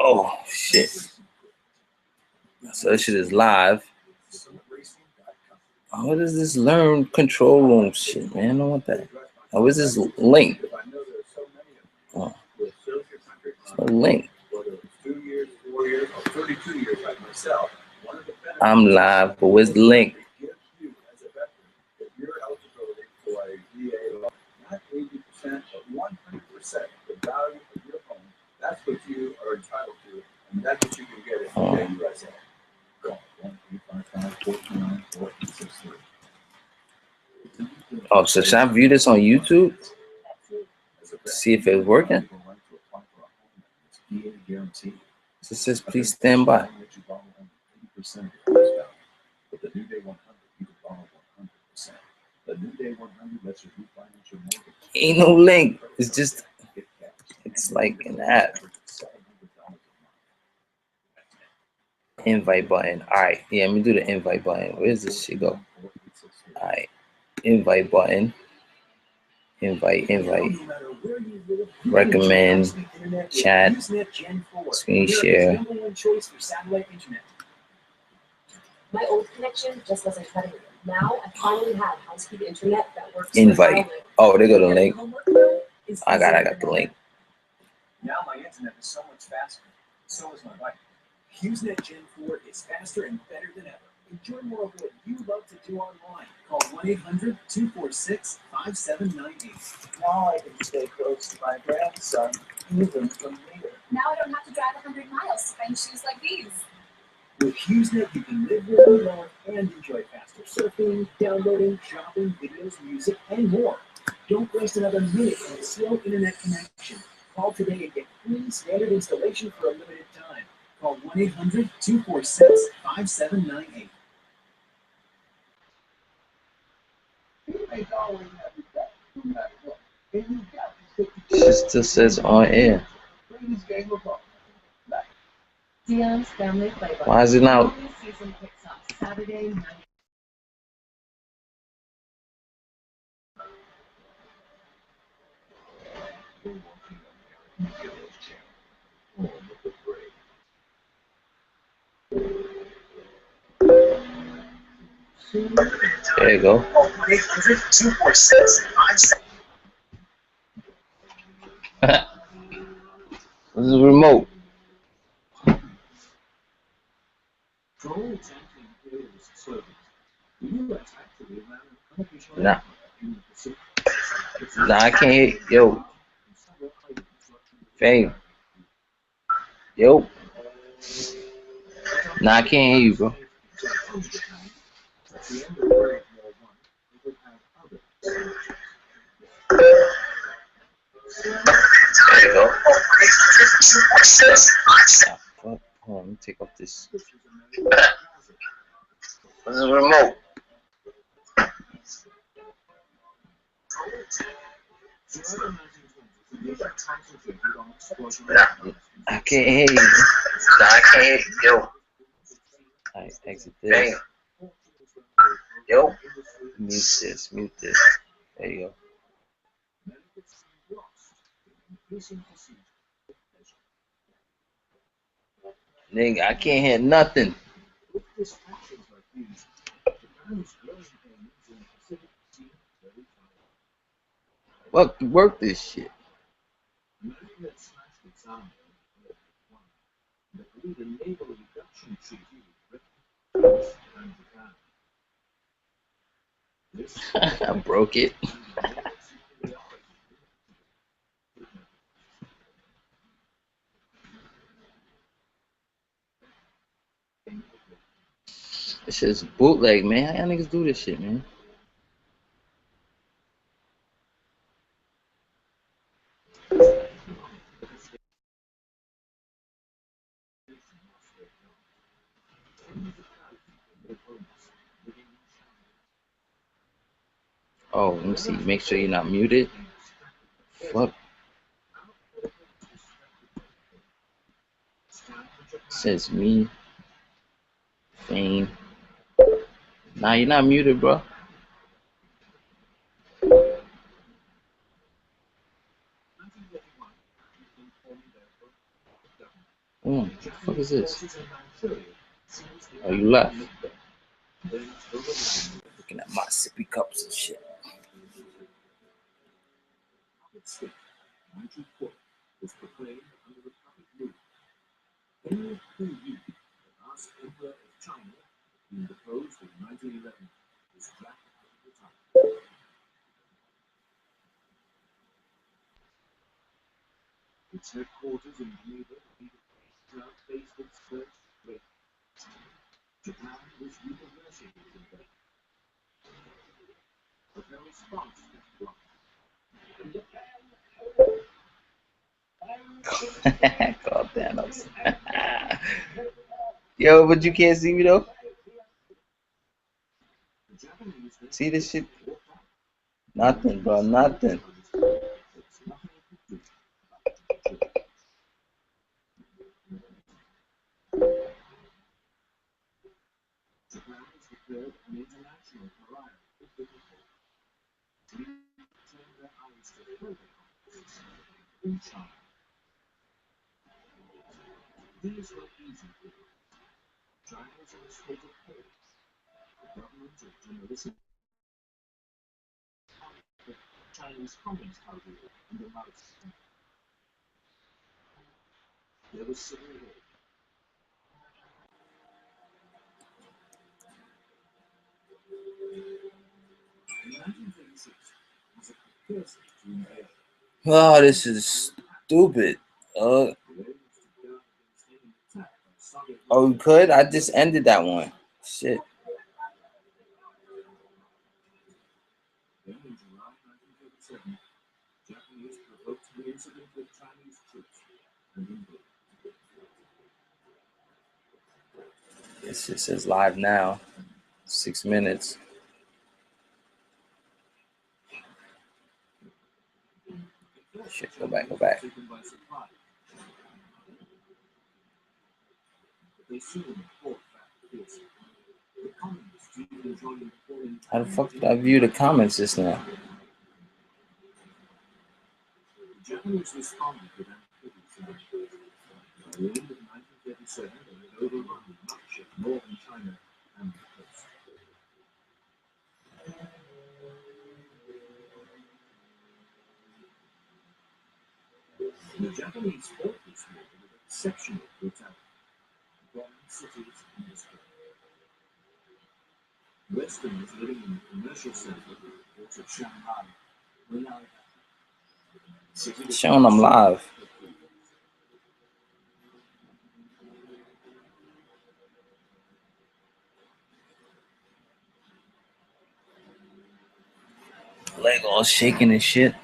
Oh shit. So this shit is live. Oh, what is this learn control room shit, man? I don't want that. Oh, is this link? Oh, there's no link. I'm live, but where's the link? That's what you are entitled to, and that's what you can get at USA. Oh, so should I view this on YouTube? See if it's working? It says please stand by. Ain't no link. It's just, it's like an app. Invite button. Alright, yeah, let me do the invite button. Where's this shit go? Alright, invite button. Invite. Recommend. Chat. Screen share. My old connection just wasn't cutting it. Now I finally have high-speed internet that works. Invite. Oh, there go the link. I got the link. Now my internet is so much faster. So is my bike. HughesNet Gen 4 is faster and better than ever. Enjoy more of what you love to do online. Call 1-800-246-5798. Now I can stay close to my grandson, even from here. Now I don't have to drive 100 miles to find shoes like these. With HughesNet, you can live where you love and enjoy faster surfing, downloading, shopping, videos, music, and more. Don't waste another minute on a slow internet connection. Call today and get free standard installation for a limited time. Call 1-800-246-5798. It still says on air. Dion's Family Playbook. Why is it now? Season kicks off Saturday night. There you go. 1-800-246-5798. This is remote. Nah. Nah, I can't hear. Yo. Fame. Yo. Nah, I can't hear you, bro. There you go. Fuck. Hold on, let me take off this. This is remote. Nah, I can't hear you. Nah, I can't hear you. Yo. Alright, exit this. Yo. Mute this. There you go. Nigga, I can't hear nothing. Work this shit. I broke it. This shit's bootleg, man. How y'all niggas do this shit, man? Oh, let me see. Make sure you're not muted. Fuck. Says me. Fame. Nah, you're not muted, bro. What the fuck is this? Oh, you left. Looking at my sippy cups and shit. God damn us. Yo, but you can't see me though. See this shit? Nothing, bro. Nothing. Oh, this is stupid. Oh, you could? I just ended that one. Shit. This shit says live now. 6 minutes. Shit, go back. How the fuck did I view the comments just now? Showing them live. Leg all shaking and shit.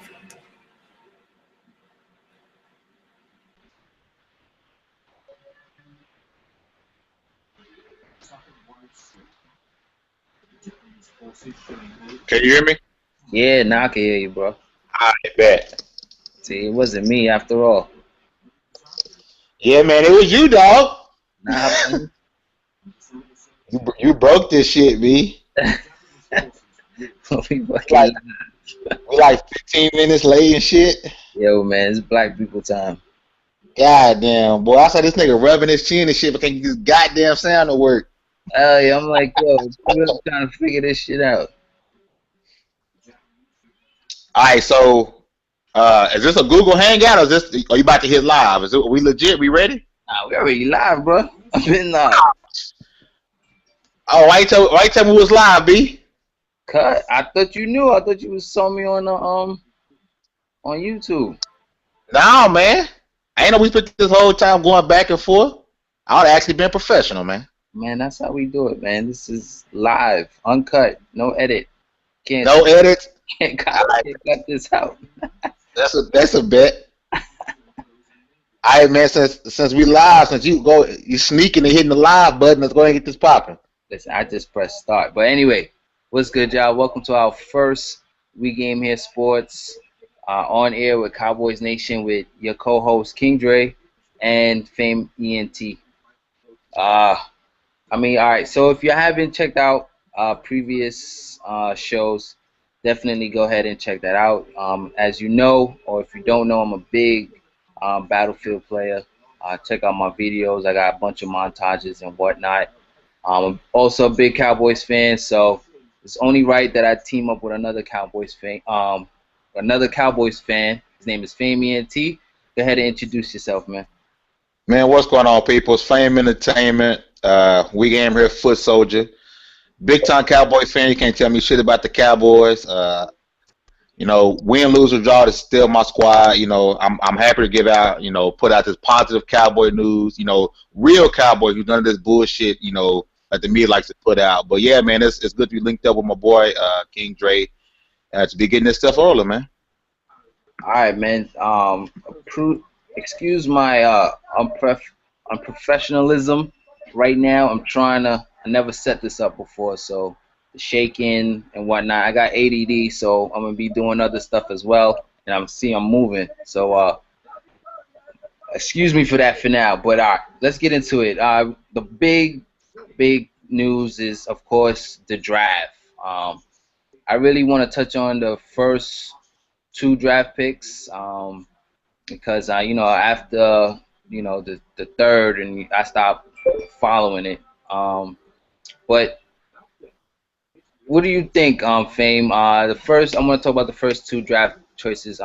Can you hear me? Yeah, now I can hear you, bro. I bet. See, it wasn't me after all. Yeah, man, it was you, dog. Nah, You broke this shit, B. we Like, we like 15 minutes late and shit. Yo, man, it's black people time. God damn, boy. I saw this nigga rubbing his chin and shit, but can't get this goddamn sound to work. Yeah, I'm like, yo, I'm trying to figure this shit out. All right, so is this a Google Hangout or is this? Are you about to hit live? Are we legit? We ready? Nah, we already live, bro. I've been Oh, why you tell me it was live, B? cut. I thought you knew. I thought you saw me on the on YouTube. No, man. I ain't know we spent this whole time going back and forth. I would have actually been professional, man. Man, that's how we do it, man. This is live, uncut, no edit. No edits. Can't cut this out. That's a bet. All right, man. Since we live, since you sneaking and hitting the live button, let's go ahead and get this popping. Listen, I just pressed start. But anyway, what's good, y'all? Welcome to our first WeGameHere Sports on air with Cowboys Nation with your co-host King Dre and Fame ENT. All right. So if you haven't checked out previous shows, definitely go ahead and check that out. As you know, or if you don't know, I'm a big Battlefield player. Check out my videos. I got a bunch of montages and whatnot. I'm also a big Cowboys fan, so it's only right that I team up with another Cowboys fan. His name is Famian T. Go ahead and introduce yourself, man. Man, what's going on, people? It's Fame Entertainment. WeGameHere, Foot Soldier. Big time Cowboy fan. You can't tell me shit about the Cowboys. Win, lose, or draw, is still my squad. I'm happy to give out, put out this positive Cowboy news. Real Cowboy who's none of this bullshit, that the media likes to put out. But yeah, man, it's good to be linked up with my boy King Dre to be getting this stuff rolling, man. All right, man. Excuse my unprofessionalism right now. I never set this up before, so the shaking and whatnot. I got ADD, so I'm gonna be doing other stuff as well, and I'm moving. So excuse me for that for now. But all right, let's get into it. The big news is, of course, the draft. I really want to touch on the first two draft picks because after the third, and I stopped following it. But what do you think, Fame? The first, I'm going to talk about the first two draft choices,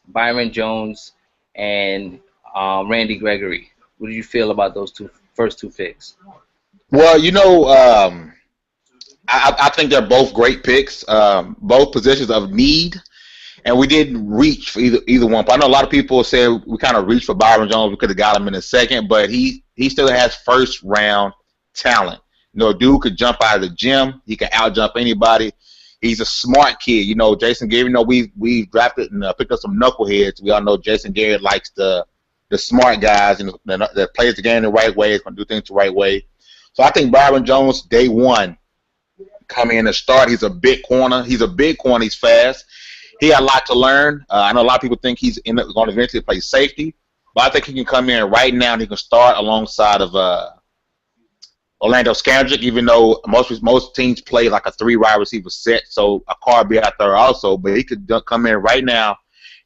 Byron Jones and Randy Gregory. What do you feel about those first two picks? Well, I think they're both great picks, both positions of need, and we didn't reach for either one. But I know a lot of people say we kind of reached for Byron Jones. We could have got him in a second, but he still has first round talent. Dude could jump out of the gym. He can out jump anybody. He's a smart kid. Jason Garrett. We drafted and picked up some knuckleheads. We all know Jason Garrett likes the smart guys that plays the game the right way. Is going to do things the right way. So I think Byron Jones, day one, coming in to start. He's a big corner. He's fast. He got a lot to learn. I know a lot of people think he's going to eventually play safety, but I think he can come in right now and he can start alongside of Orlando Scandrick, even though most teams play like a 3 wide receiver set, so a car be out there also. But he could come in right now.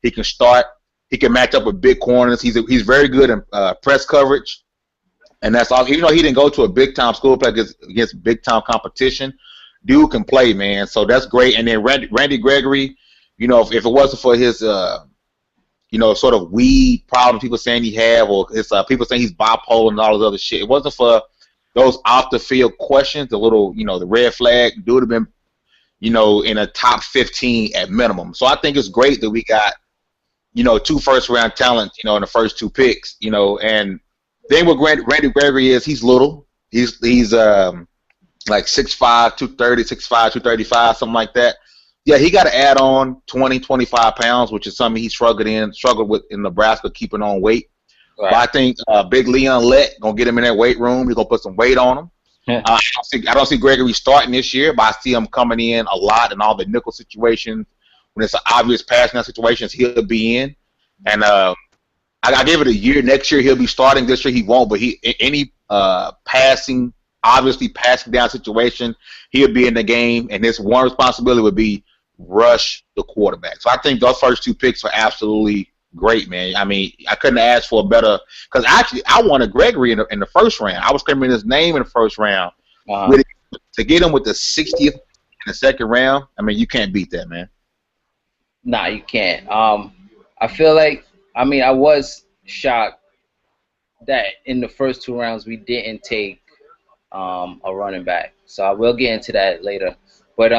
He can start. He can match up with big corners. He's very good in press coverage, and that's all. Even though he didn't go to a big time school, play against big time competition, dude can play, man. So that's great. And then Randy Gregory, if it wasn't for his sort of weed problem people saying he have, or his people saying he's bipolar and all this other shit, it wasn't for those off the field questions, the little, the red flag, dude would have been, in a top 15 at minimum. So I think it's great that we got, 2 first round talents, in the first 2 picks, and then what Randy Gregory is, he's little. He's like 6'5", 230, 6'5", 235, something like that. Yeah, he got to add on 20, 25 pounds, which is something he struggled with in Nebraska, keeping on weight. Right. But I think Big Leon Lett gonna get him in that weight room. He's gonna put some weight on him. Yeah. I don't see Gregory starting this year, but I see him coming in a lot in all the nickel situations. When it's an obvious passing out situations, he'll be in. And I give it a year. Next year he'll be starting. This year he won't. But any obviously passing down situation, he'll be in the game. And his one responsibility would be rush the quarterback. So I think those first 2 picks are absolutely great, man. I mean, I couldn't ask for a better, because actually I wanted Gregory in the first round. I was claiming his name in the first round. To get him with the 60th in the second round, I mean, you can't beat that, man. Nah, you can't. I feel like, I was shocked that in the first 2 rounds we didn't take a running back. So I will get into that later. But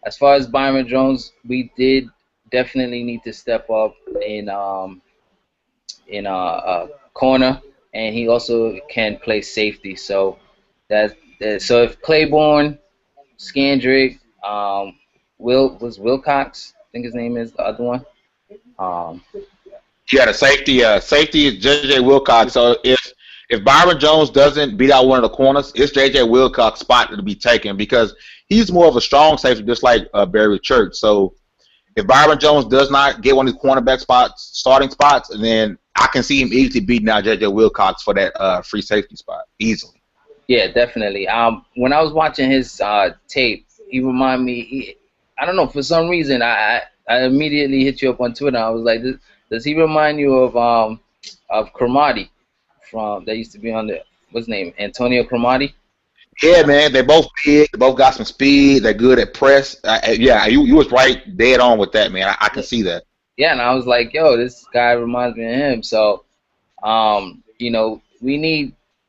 as far as Byron Jones, we did definitely need to step up in corner, and he also can play safety. So so if Claiborne, Scandrick, Wilcox, I think his name is the other one. Yeah, the safety is J.J. Wilcox. So if Byron Jones doesn't beat out one of the corners, it's J.J. Wilcox's spot to be taken, because he's more of a strong safety, just like Barry Church. So if Byron Jones does not get one of his cornerback starting spots, then I can see him easily beating out J.J. Wilcox for that free safety spot easily. Yeah, definitely. When I was watching his tape, he reminded me. I don't know, for some reason I immediately hit you up on Twitter. I was like, does he remind you of Cromartie from that used to be on the what's his name, Antonio Cromartie. Yeah, man, they both big. They both got some speed. They're good at press. Yeah, you was right, dead on with that, man. I can see that. Yeah, and I was like, yo, this guy reminds me of him. So, we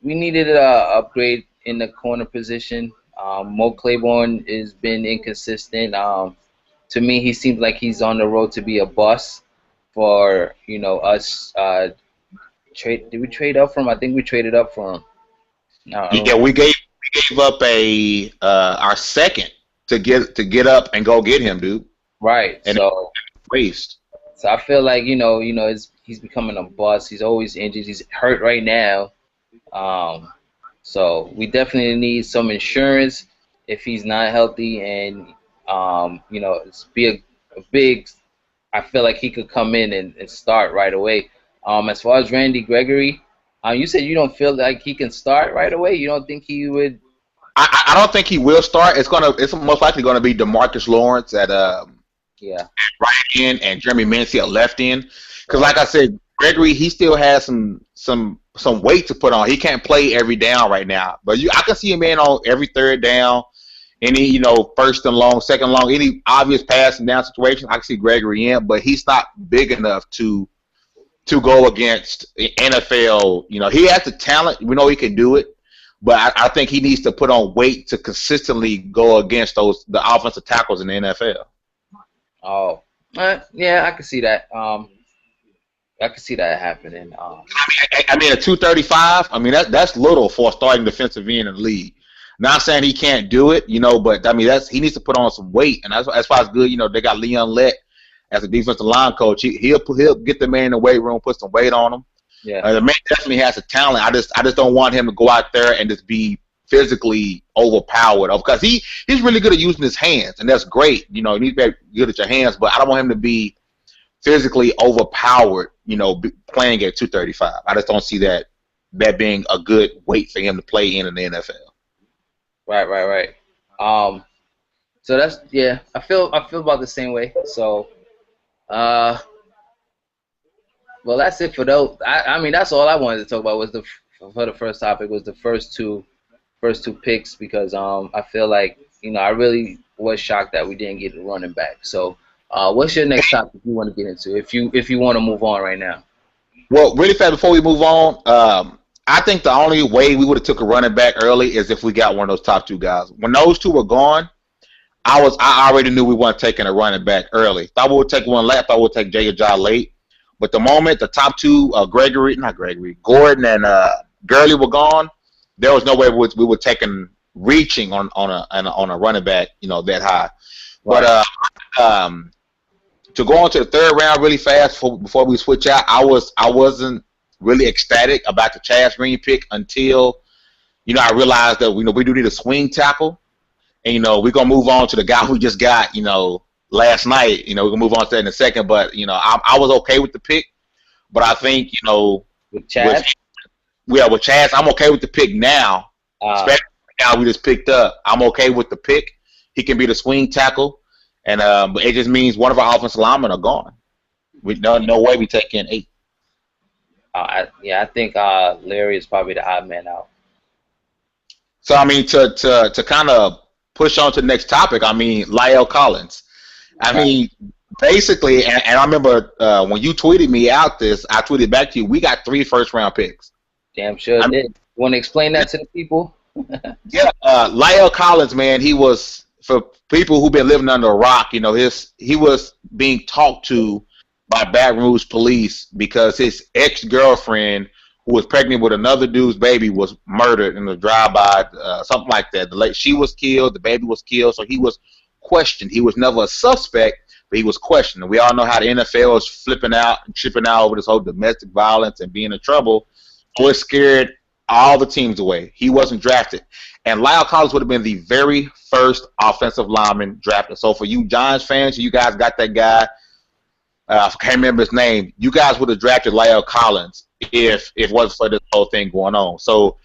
needed a upgrade in the corner position. Mo Claiborne has been inconsistent. To me, he seems like he's on the road to be a bust for us. Trade? Did we trade up for him? I think we traded up for him. No, I don't Yeah, we gave up a our second to get up and go get him, dude. right. And it So. waste. So I feel like he's becoming a bust. He's always injured. He's hurt right now. Um, so we definitely need some insurance if he's not healthy, and it's be a big. I feel like he could come in and start right away. As far as Randy Gregory, you said you don't feel like he can start right away. You don't think he would? I don't think he will start. It's most likely gonna be DeMarcus Lawrence at Yeah. right end and Jeremy Mincy at left end. Because Right. like I said, Gregory, he still has some weight to put on. He can't play every down right now, but I can see him in on every third down, any first and long, second long, any obvious passing down situation. I can see Gregory in, but he's not big enough to go against NFL. He has the talent. We know he can do it, but I think he needs to put on weight to consistently go against the offensive tackles in the NFL. Oh. Yeah, I can see that. I can see that happening. I mean, at 235, I mean that's little for a starting defensive end in the league. Not saying he can't do it, but I mean he needs to put on some weight, and that's why it's good. They got Leon Lett as a defensive line coach. He'll get the man in the weight room, put some weight on him. Yeah. The man definitely has the talent. I just don't want him to go out there and just be physically overpowered, because he's really good at using his hands, and that's great. You need to be good at your hands, but I don't want him to be physically overpowered, playing at 235. I just don't see that being a good weight for him to play in the NFL. Right. So that's I feel about the same way. So, well, that's it for those. I mean, that's all I wanted to talk about was for the first topic was the first two picks, because I feel like I really was shocked that we didn't get a running back. So, what's your next topic you want to get into if you want to move on right now? Well, really fast before we move on, I think the only way we would have took a running back early is if we got one of those top two guys. When those two were gone, I already knew we weren't taking a running back early. Thought we would take one late. Thought we would take Jay Ajay late. But the moment the top two, Gordon and Gurley were gone, there was no way we were taking reaching on a running back, that high. Right. But to go on to the third round really fast before we switch out, I wasn't really ecstatic about the Chaz Green pick until I realized that we do need a swing tackle, and we're gonna move on to the guy who just got last night. We're gonna move on to that in a second, but I was okay with the pick, but I think With Chaz? with Chaz, I'm okay with the pick now. Especially now we just picked up. I'm okay with the pick. He can be the swing tackle, and it just means one of our offensive linemen are gone. No way we take in 8. I think Larry is probably the odd man out. So I mean, to kind of push on to the next topic, I mean, La'el Collins. I mean, basically, and I remember when you tweeted me out this, I tweeted back to you. We got 3 first-round picks. Damn sure did. You want to explain that to the people? Yeah, La'el Collins, man, he was, for people who've been living under a rock, he was being talked to by Baton Rouge police because his ex-girlfriend, who was pregnant with another dude's baby, was murdered in a drive-by, something like that. She was killed, the baby was killed, so he was questioned. He was never a suspect, but he was questioned. And we all know how the NFL is flipping out and tripping out over this whole domestic violence and being in trouble. So it scared all the teams away. He wasn't drafted. And La'el Collins would have been the very first offensive lineman drafted. So for you Giants fans, you guys got that guy, I can't remember his name, you guys would have drafted La'el Collins if it wasn't for this whole thing going on. So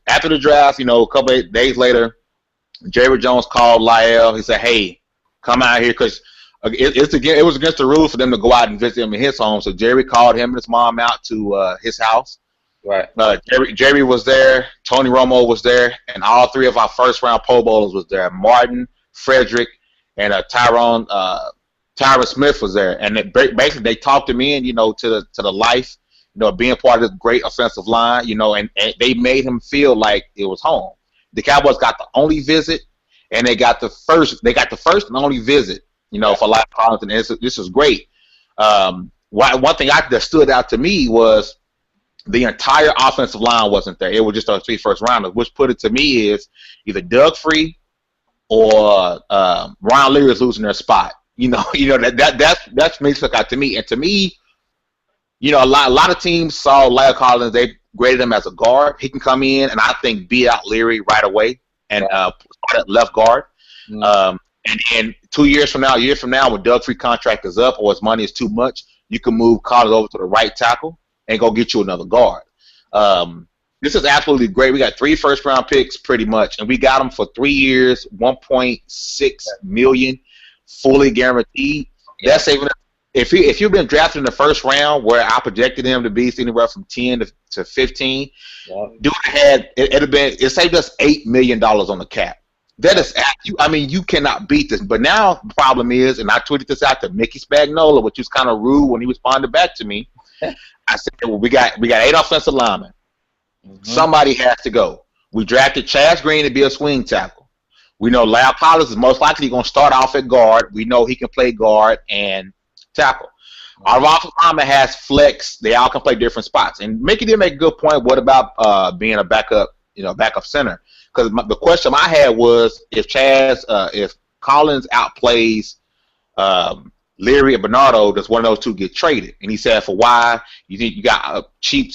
after the draft, a couple of days later, Jerry Jones called La'el. He said, hey, come out here, because it was against the rules for them to go out and visit him in his home. So Jerry called him and his mom out to his house. Right. Jerry was there, Tony Romo was there, and all three of our first round Pro Bowlers was there. Martin, Frederick, and Tyron Smith was there. And basically they talked him in, to the life, being part of this great offensive line, and they made him feel like it was home. The Cowboys got the only visit, and they got the first and only visit, for Lyle Collins, and this was great. One thing that stood out to me was the entire offensive line wasn't there. It was just our three first rounders, which put it to me is either Doug Free or Ron Leary is losing their spot. That's me stuck out to me. And to me, a lot of teams saw Lyle Collins. They graded him as a guard. He can come in and I think beat out Leary right away and start at left guard. And then 2 years from now, a year from now, when Doug Free contract is up or his money is too much, you can move Collins over to the right tackle and go get you another guard. This is absolutely great. We got 3 first-round picks pretty much, and we got them for 3 years, $1.6 million, fully guaranteed. Yeah. That's even if you've been drafted in the first round, where I projected him to be anywhere from 10 to 15, dude it saved us $8 million on the cap. That is, you cannot beat this. But now the problem is, and I tweeted this out to Mickey Spagnola, which was kind of rude when he responded back to me. I said, well, we got 8 offensive linemen. Somebody has to go. We drafted Chaz Green to be a swing tackle. We know Lyle Collins is most likely going to start off at guard. We know he can play guard and tackle. Our offensive lineman has flex. They all can play different spots. And Mickey did make a good point. What about being a backup center? Because the question I had was if Collins outplays Leary and Bernardo, does one of those two get traded? And he said, for why? You think you got cheap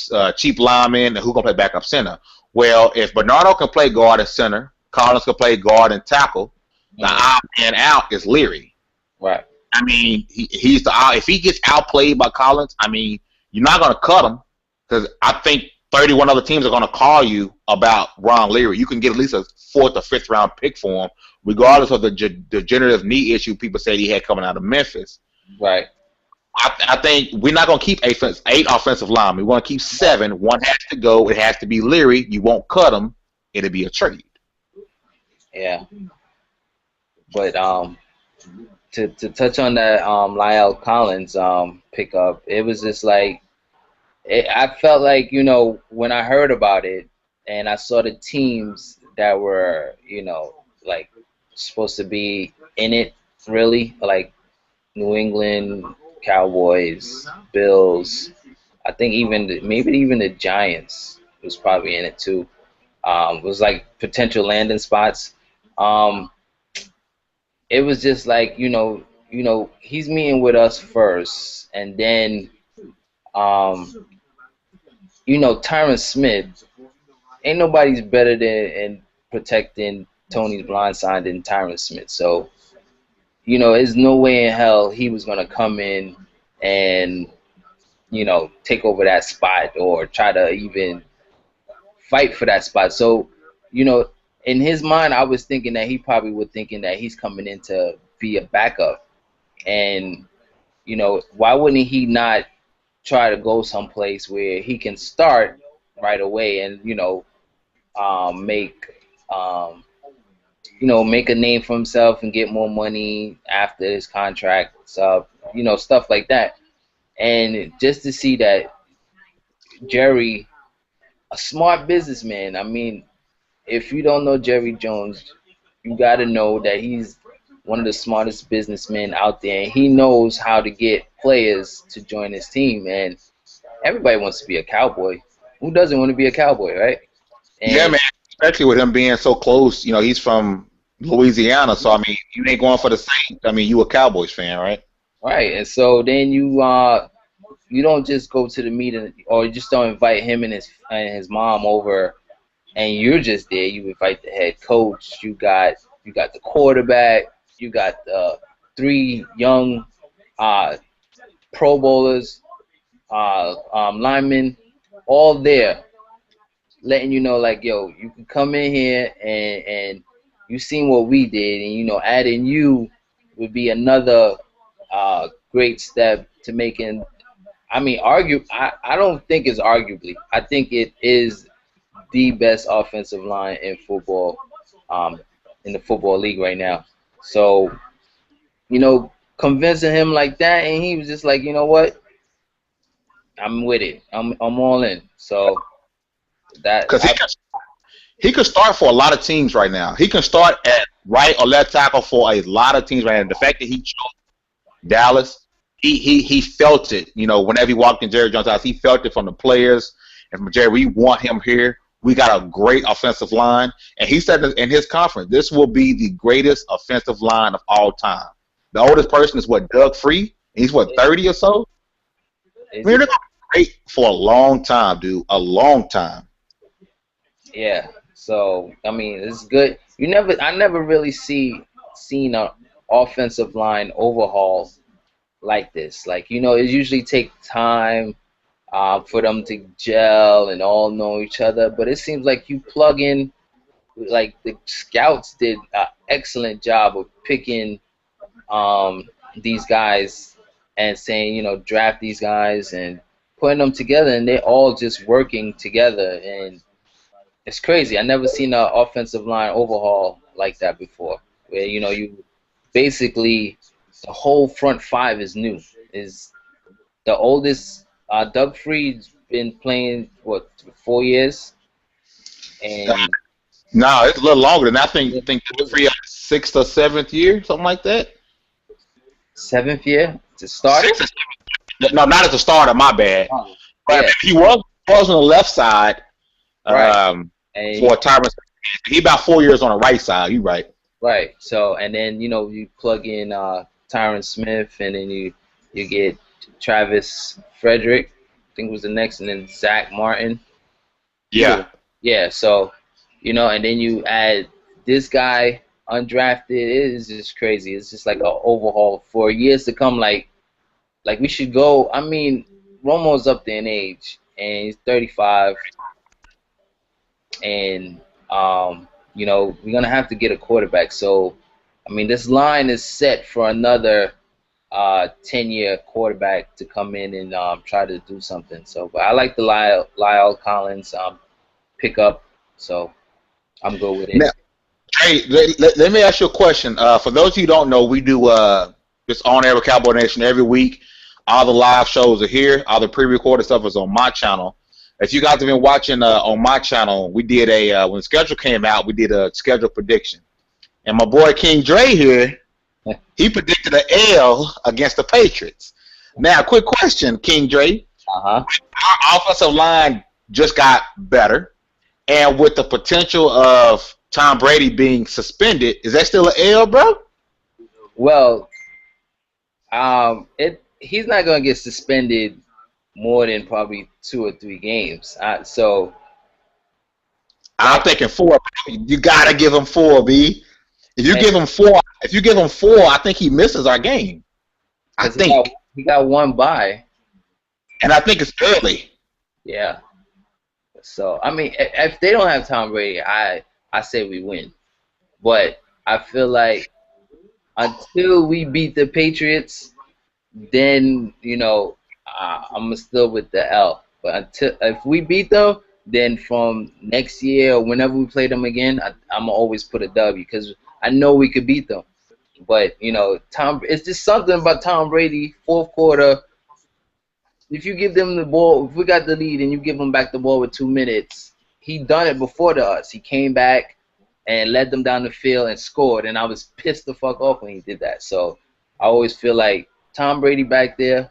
linemen, and who can play backup center? Well, if Bernardo can play guard and center, Collins can play guard and tackle. The odd man out is Leary. Right. He's if he gets outplayed by Collins, you're not going to cut him, because I think 31 other teams are going to call you about Ron Leary. You can get at least a 4th or 5th round pick for him, regardless of the degenerative knee issue people said he had coming out of Memphis. Right. I think we're not going to keep 8 offensive linemen. We want to keep 7. One has to go. It has to be Leary. You won't cut him. It'll be a trade. Yeah. But to touch on that Lyle Collins pickup, it was just like, I felt like, when I heard about it and I saw the teams that were, like supposed to be in it, really, like New England, Cowboys, Bills, I think maybe even the Giants was probably in it too. It was like potential landing spots. It was just like, he's meeting with us first, and then Tyron Smith, ain't nobody's better than protecting Tony's blind side than Tyron Smith. So, there's no way in hell he was going to come in and, take over that spot or try to even fight for that spot. So, in his mind, I was thinking that he probably was thinking that he's coming in to be a backup. And, why wouldn't he not try to go someplace where he can start right away and, make a name for himself and get more money after his contract's up, stuff like that. And just to see that Jerry, a smart businessman, if you don't know Jerry Jones, you got to know that he's one of the smartest businessmen out there, and he knows how to get players to join his team. And everybody wants to be a Cowboy. Who doesn't want to be a Cowboy, right? And yeah, man. Especially with him being so close. He's from Louisiana, so you ain't going for the Saints. You a Cowboys fan, right? Right. And so then you don't just go to the meeting, or you just don't invite him and his mom over, and you're just there. You invite the head coach. You got the quarterback. You got 3 young Pro Bowlers, linemen, all there, letting you know, like, yo, you can come in here and you seen what we did, and adding you would be another great step to making I mean, I don't think it's arguably. I think it is the best offensive line in football, um, in the football league right now. So, convincing him like that, and he was just like, you know what, I'm with it. I'm all in. So that Because he could start for a lot of teams right now. He can start at right or left tackle for a lot of teams right now. And the fact that he chose Dallas, he felt it. Whenever he walked in Jerry Jones' house, he felt it from the players and from Jerry. We want him here. We got a great offensive line. And he said in his conference, this will be the greatest offensive line of all time. The oldest person is Doug Free? He's 30 or so? I mean, they're going to be great for a long time, dude. A long time. Yeah. So I mean, it's good. I never really seen a offensive line overhaul like this. Like, it usually take time for them to gel and all know each other. But it seems like you plug in, like the scouts did an excellent job of picking these guys and saying, draft these guys and putting them together, and they're all just working together. And it's crazy. I never seen an offensive line overhaul like that before, where you basically the whole front five is new. Is the oldest Doug Freed's been playing 4 years, and no, it's a little longer than I think Doug Free 6th or 7th year, something like that. 7th year to start. No, not as a starter. My bad. Oh, but yeah. he was on the left side. Right. For Tyron. He about 4 years on the right side. You right. Right. So, and then you plug in Tyron Smith, and then you get Travis Frederick, I think was the next, and then Zach Martin. Yeah. Yeah. So, and then you add this guy undrafted. It is just crazy. It's just like an overhaul for years to come. Like we should go. I mean, Romo's up there in age, and he's 35. And we're gonna have to get a quarterback. So, I mean, this line is set for another 10-year quarterback to come in and try to do something. So, but I like the Lyle Collins pickup. So, I'm good with it. Now, hey, let me ask you a question. For those of you who don't know, we do this on air with Cowboy Nation every week. All the live shows are here. All the pre-recorded stuff is on my channel. If you guys have been watching on my channel, we did when the schedule came out, we did a schedule prediction. And my boy King Dre here, he predicted an L against the Patriots. Now, quick question, King Dre. Uh-huh. Our offensive line just got better. And with the potential of Tom Brady being suspended, is that still an L, bro? Well, he's not going to get suspended more than probably 2 or 3 games. So I'm thinking 4. You gotta give him 4, B. If you give him 4, I think he misses our game. I think he got 1 bye, and I think it's early. Yeah. So I mean, if they don't have Tom Brady, I say we win. But I feel like until we beat the Patriots, then I'm still with the L. But if we beat them, then from next year or whenever we play them again, I'm gonna always put a W because I know we could beat them. But it's just something about Tom Brady. 4th quarter, if you give them the ball, if we got the lead and you give them back the ball with 2 minutes, he done it before to us. He came back and led them down the field and scored, and I was pissed the fuck off when he did that. So I always feel like Tom Brady back there.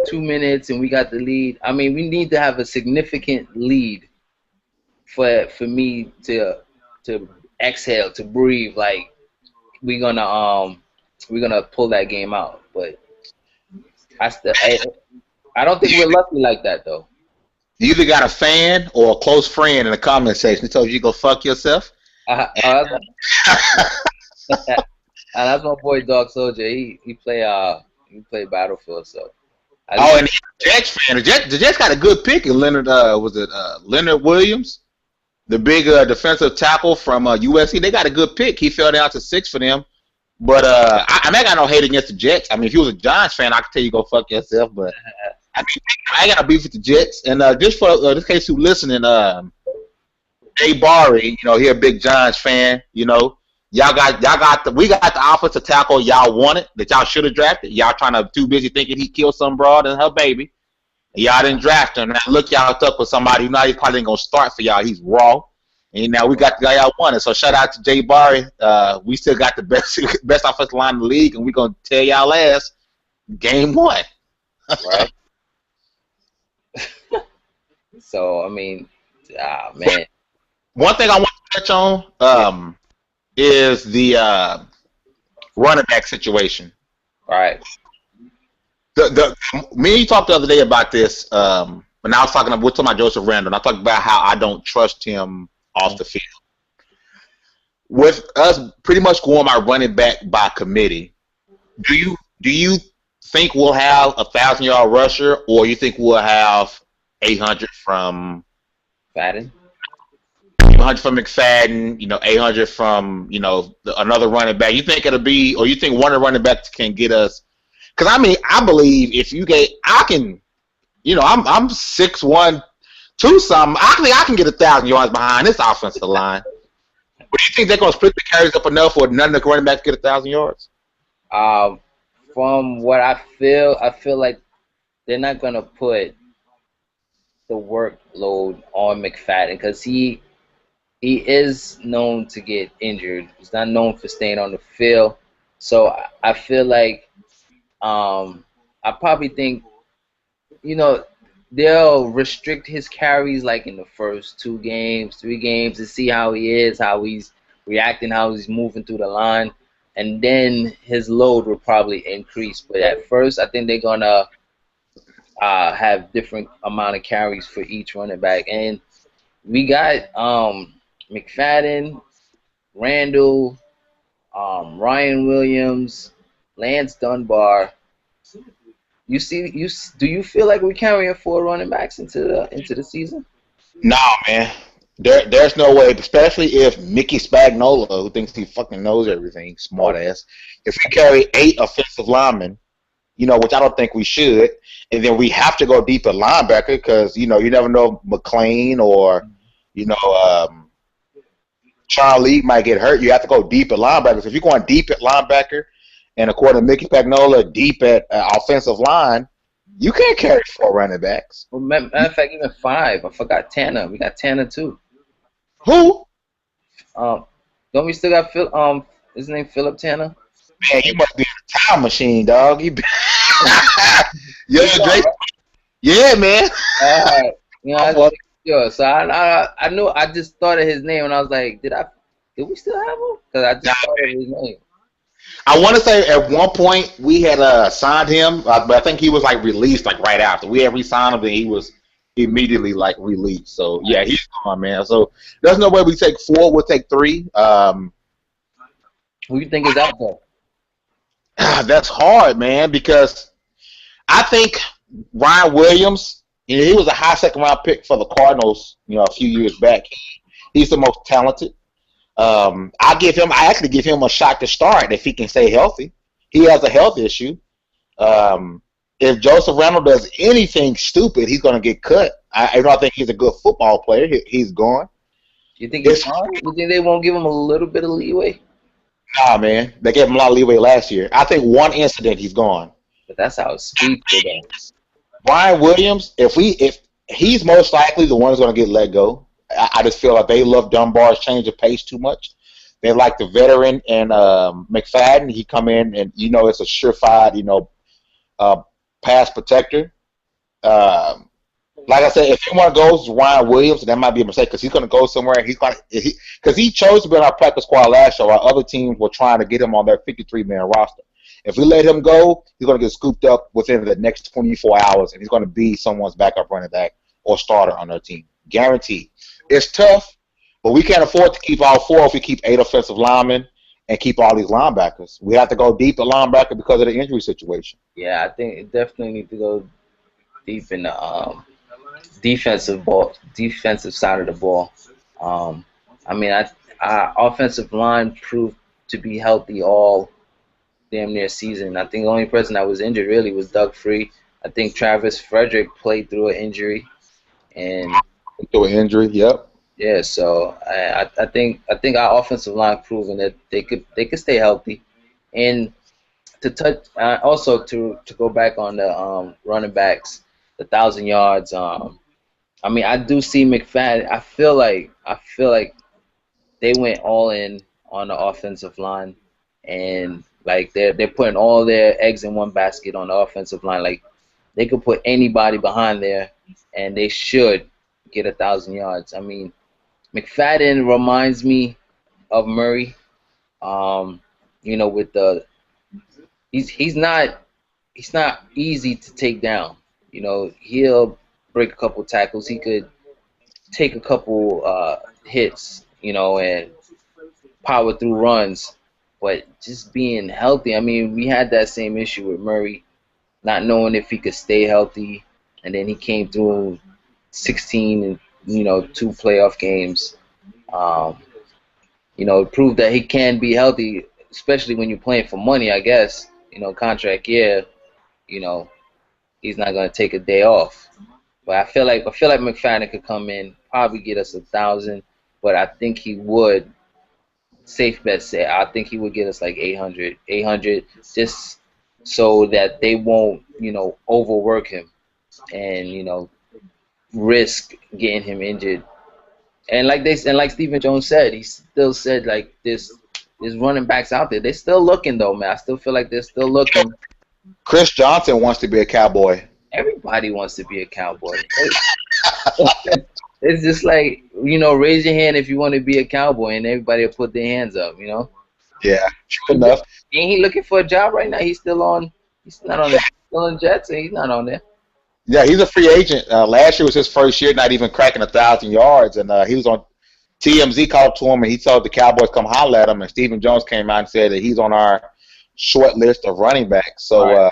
2 minutes and we got the lead. I mean, we need to have a significant lead for me to exhale, to breathe. Like we're gonna pull that game out. But I don't think we're lucky like that though. You either got a fan or a close friend in the comment section that tells you go fuck yourself. That's my boy Dog Soldier. He play Battlefield, so. And the Jets fan. The Jets got a good pick in Leonard. Leonard Williams, the big defensive tackle from USC? They got a good pick. He fell down to 6 for them. But I got no hate against the Jets. I mean, if you was a Giants fan, I could tell you go fuck yourself. But I mean, I ain't got a beef with the Jets. And just for this case who listening, Jay Barry, he a big Giants fan. We got the offensive tackle y'all wanted that y'all should have drafted. Y'all too busy thinking he killed some broad and her baby. And y'all didn't draft him. Now look y'all up with somebody who he's probably ain't gonna start for y'all. He's raw. And now we got the guy y'all wanted. So shout out to Jay Barry. We still got the best offensive line in the league, and we're gonna tell y'all ass game one. Right. So I mean, man. One thing I want to touch on is the running back situation. Right. Me and you talked the other day about this, and I was talking about Joseph Randle, and I talked about how I don't trust him off the field. With us pretty much going by running back by committee, do you think we'll have a 1,000-yard rusher, or you think we'll have 800 from Fadden? 800 from McFadden, 800 from another running back. You think it'll be, or you think one of the running backs can get us? Because I believe if you get, I'm 6'1", 2 something. I think I can get 1,000 yards behind this offensive line. But do you think they're going to split the carries up enough for none of the running backs to get 1,000 yards? From what I feel like they're not going to put the workload on McFadden because he is known to get injured. He's not known for staying on the field. So I feel like I probably think, they'll restrict his carries like in the first 2 games, 3 games to see how he is, how he's reacting, how he's moving through the line. And then his load will probably increase. But at first, I think they're going to have different amount of carries for each running back. And we got McFadden, Randall, Ryan Williams, Lance Dunbar. Do you feel like we're carrying 4 running backs into the season? No, man. There's no way, especially if Mickey Spagnola, who thinks he fucking knows everything, smart ass, if we carry 8 offensive linemen, which I don't think we should, and then we have to go deep at linebacker because, you never know if McLean or, Charlie might get hurt. You have to go deep at linebackers. If you're going deep at linebacker, and according to Mickey Spagnola, deep at offensive line, you can't carry 4 running backs. Well, matter of fact, even 5. I forgot Tanner. We got Tanner too. Who? Don't we still got Phil? His name Philip Tanner? Man, you must be in a time machine, dog. Yeah, Drake. Yeah, man. So I knew. I just thought of his name, and I was like, did we still have him? Because I just thought of his name. I want to say at one point we had signed him, but I think he was released right after. We had re-signed him, and he was immediately released. So yeah, he's gone, man. So there's no way we take 4. We'll take 3. Who you think is out there? That's hard, man, because I think Ryan Williams, he was a high 2nd round pick for the Cardinals, a few years back. He's the most talented. I actually give him a shot to start if he can stay healthy. He has a health issue. If Joseph Randle does anything stupid, he's going to get cut. I don't think he's a good football player. He's gone. You think he's gone? You think they won't give him a little bit of leeway? Nah, man. They gave him a lot of leeway last year. I think one incident, he's gone. But that's how it's speaks for them. Brian Williams, if he's most likely the one who's going to get let go. I just feel like they love Dunbar's change of pace too much. They like the veteran and McFadden. He come in and it's a surefire pass protector. Like I said, if anyone goes to Ryan Williams, that might be a mistake because he's going to go somewhere. Because he chose to be on our practice squad last year. While other teams were trying to get him on their 53-man roster. If we let him go, he's going to get scooped up within the next 24 hours, and he's going to be someone's backup running back or starter on their team, guaranteed. It's tough, but we can't afford to keep all 4 if we keep 8 offensive linemen and keep all these linebackers. We have to go deep at linebacker because of the injury situation. Yeah, I think it definitely need to go deep in the defensive side of the ball. I mean, our offensive line proved to be healthy all damn near season. I think the only person that was injured really was Doug Free. I think Travis Frederick played through an injury, and Through an injury. Yep. yeah, so I think our offensive line proven that they could stay healthy, and to touch also to go back on the running backs, the 1,000 yards. I mean, I do see McFadden. I feel like they went all in on the offensive line, and like they're putting all their eggs in one basket on the offensive line. Like they could put anybody behind there, and they should get 1,000 yards. I mean, McFadden reminds me of Murray. Um, you know, with the he's not easy to take down. You know, he'll break a couple tackles. He could take a couple hits. You know, and power through runs. But just being healthy, I mean, we had that same issue with Murray, not knowing if he could stay healthy, and then he came through 16 and 2 playoff games. Um, it proved that he can be healthy, especially when you're playing for money. I guess contract year. You know, he's not gonna take a day off. But I feel like McFadden could come in, probably get us 1,000, but I think he would. Safe bet say I think he would get us like 800, just so that they won't overwork him and risk getting him injured. And like Stephen Jones said, he still said like there's running backs out there. They're still looking though, man. I still feel like they're still looking. Chris Johnson wants to be a Cowboy. Everybody wants to be a Cowboy. It's just like, raise your hand if you want to be a Cowboy, and everybody will put their hands up, Yeah, true enough. Ain't he looking for a job right now? He's not on the still in Jets, and he's not on there. Yeah, he's a free agent. Last year was his first year, not even cracking 1,000 yards, and he was on TMZ called to him, and he told the Cowboys come holler at him, and Stephen Jones came out and said that he's on our short list of running backs. So, right.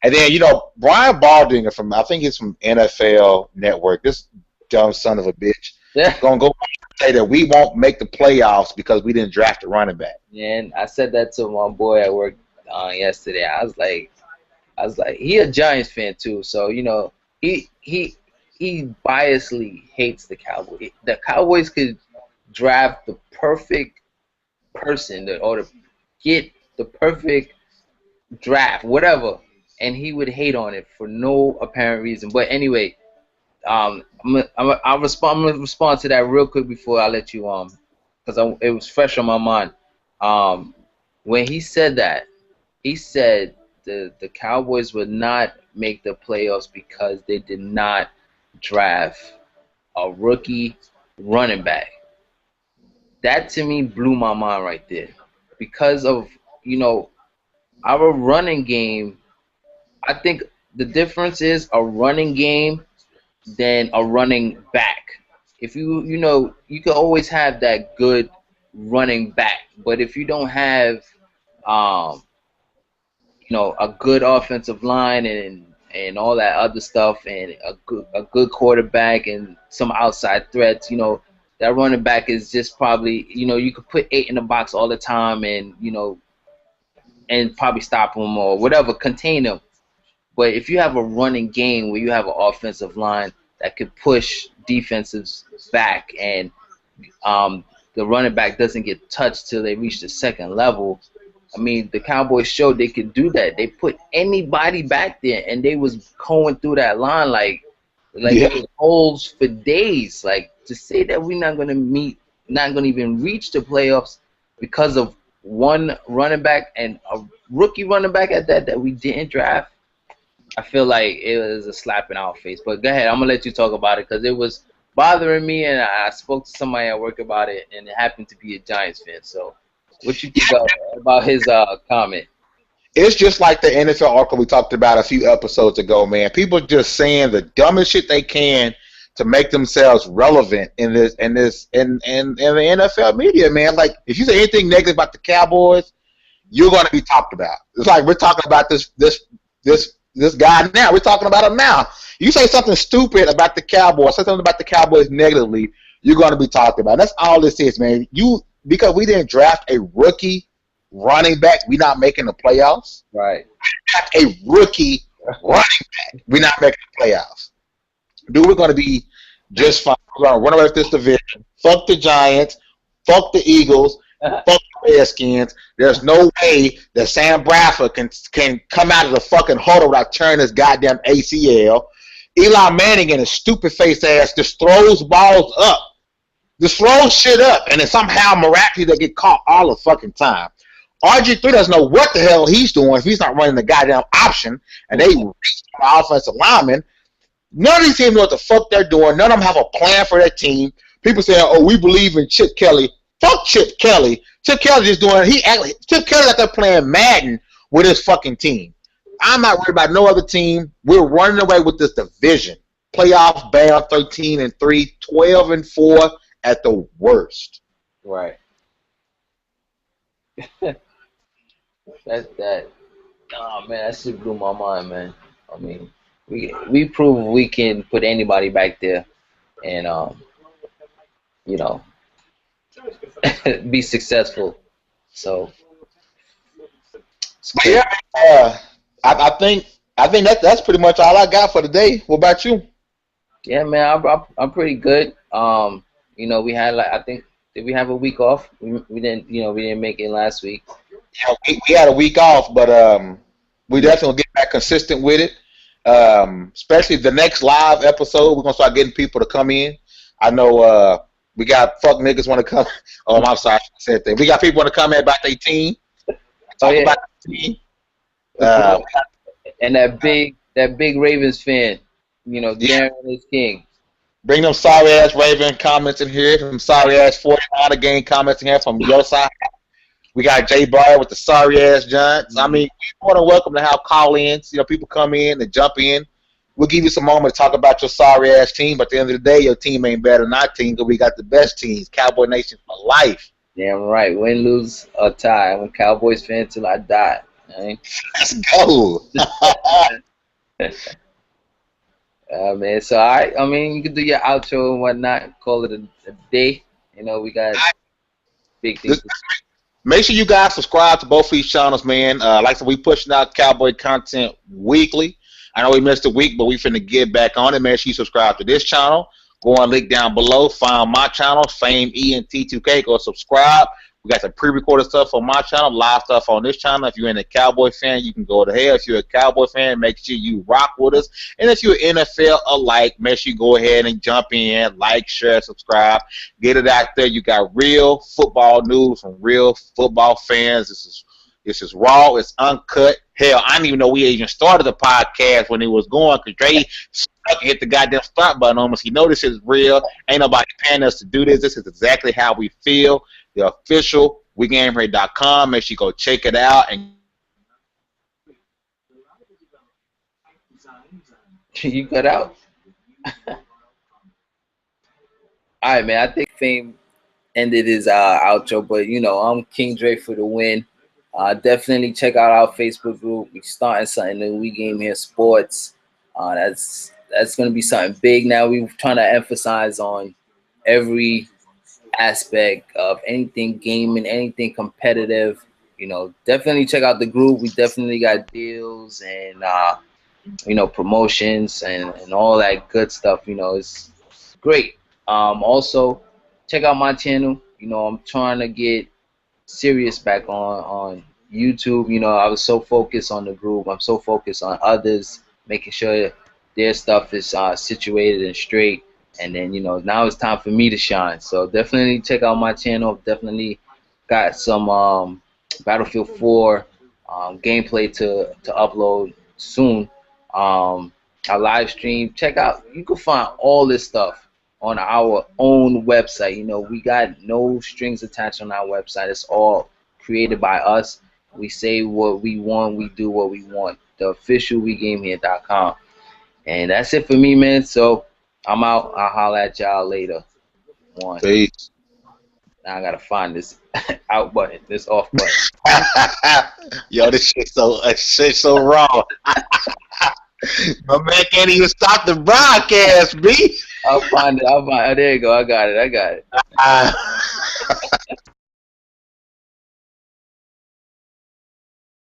And then Brian Baldinger I think he's from NFL Network. This dumb son of a bitch. Yeah. Gonna go say that we won't make the playoffs because we didn't draft a running back. Yeah, and I said that to my boy at work yesterday. I was like, he a Giants fan too, so he biasly hates the Cowboys. The Cowboys could draft the perfect person or to get the perfect draft, whatever, and he would hate on it for no apparent reason. But anyway, I'm gonna respond to that real quick before I let you because it was fresh on my mind. When he said that, he said the Cowboys would not make the playoffs because they did not draft a rookie running back. That to me blew my mind right there, because of our running game. I think the difference is a running game than a running back. If you can always have that good running back, but if you don't have a good offensive line and all that other stuff, and a good quarterback and some outside threats, that running back is just probably you could put 8 in the box all the time and probably stop them or whatever, contain them. But if you have a running game where you have an offensive line that could push defenses back, and the running back doesn't get touched till they reach the second level, I mean, the Cowboys showed they could do that. They put anybody back there, and they was going through that line like Yeah. holes for days. Like, to say that we're not gonna even reach the playoffs because of one running back, and a rookie running back at that we didn't draft, I feel like it was a slap in our face. But go ahead, I'm gonna let you talk about it because it was bothering me, and I spoke to somebody at work about it, and it happened to be a Giants fan. So, what you think about his comment? It's just like the NFL article we talked about a few episodes ago, man. People just saying the dumbest shit they can to make themselves relevant in the NFL media, man. Like, if you say anything negative about the Cowboys, you're going to be talked about. It's like we're talking about this guy now. We're talking about him now. You say something stupid about the Cowboys, say something about the Cowboys negatively, you're going to be talked about. That's all this is, man. Because we didn't draft a rookie running back, we're not making the playoffs. Right. A rookie running back. We're not making the playoffs. Dude, we're going to be just fine. We're going to run away with this division. Fuck the Giants. Fuck the Eagles. Fuck the Redskins. There's no way that Sam Bradford can come out of the fucking huddle without tearing his goddamn ACL. Eli Manning and his stupid face ass just throws balls up. Just throws shit up. And then somehow miraculously they get caught all the fucking time. RG3 doesn't know what the hell he's doing if he's not running the goddamn option. And they reach the offensive lineman. None of these teams know what the fuck they're doing. None of them have a plan for their team. People say, oh, we believe in Chip Kelly. Fuck Chip Kelly. Chip Kelly just doing Chip Kelly out there playing Madden with his fucking team. I'm not worried about no other team. We're running away with this division. Playoff bound 13-3, 12-4 at the worst. Right. that. Oh man, that shit blew my mind, man. I mean, we prove we can put anybody back there, and you know, be successful. So, yeah, I think that's pretty much all I got for today. What about you? Yeah, man, I'm pretty good. You know, we had I think did we have a week off? We didn't make it last week. Yeah, we had a week off, but we definitely will get back consistent with it. Especially the next live episode, we're gonna start getting people to come in. I know we got fuck niggas want to come. Oh, I'm sorry, I said that. We got people want to come in about their team. Talk about the team. And that big Ravens fan, you know, Darren is king. Bring them sorry ass Raven comments in here. Some sorry ass 49er game comments in here from your side. We got Jay Barr with the sorry ass Giants. I mean, we're more than welcome to have call-ins. You know, people come in and jump in. We'll give you some moment to talk about your sorry ass team. But at the end of the day, your team ain't better than our team because we got the best teams. Cowboy Nation for life. Damn right. Win, lose, or tie. I'm a Cowboys fan till I die. Right? Let's go. Man. So I mean, you can do your outro and whatnot. Call it a day. You know, we got big things. Make sure you guys subscribe to both of these channels, man. Like I said, we pushing out Cowboy content weekly. I know we missed a week, but we finna get back on it. Make sure you subscribe to this channel. Go on, link down below. Find my channel, Fame ENT2K. Go subscribe. We got some pre-recorded stuff on my channel, live stuff on this channel. If you're a Cowboy fan, you can go to hell. If you're a Cowboy fan, make sure you rock with us. And if you're NFL alike, make sure you go ahead and jump in, like, share, subscribe. Get it out there. You got real football news from real football fans. This is raw. It's uncut. Hell, I didn't even know we even started the podcast when it was going because Dre hit the goddamn start button on us. He know this is real. Ain't nobody paying us to do this. This is exactly how we feel. The official WeGameHere.com. Make sure you go check it out. And you cut out. All right, man. I think Fame ended his outro, but you know, I'm King Dre for the win. Definitely check out our Facebook group. We're starting something new. We Game Here Sports. That's going to be something big now. We're trying to emphasize on every aspect of anything gaming, anything competitive. You know, definitely check out the group. We definitely got deals and you know, promotions and all that good stuff. You know, it's great. Also check out my channel. You know, I'm trying to get serious back on YouTube. You know, I was so focused on the group. I'm so focused on others, making sure their stuff is situated and straight. And then, you know, now it's time for me to shine. So definitely check out my channel. Definitely got some Battlefield 4 gameplay to upload soon. Our live stream. Check out. You can find all this stuff on our own website. You know, we got no strings attached on our website. It's all created by us. We say what we want. We do what we want. The official WeGameHere.com. And that's it for me, man. So I'm out. I'll holler at y'all later. One. Peace. Now I gotta find this out button, this off button. Yo, this shit's so raw. My man can't even stop the broadcast, B. I'll find it. There you go. I got it.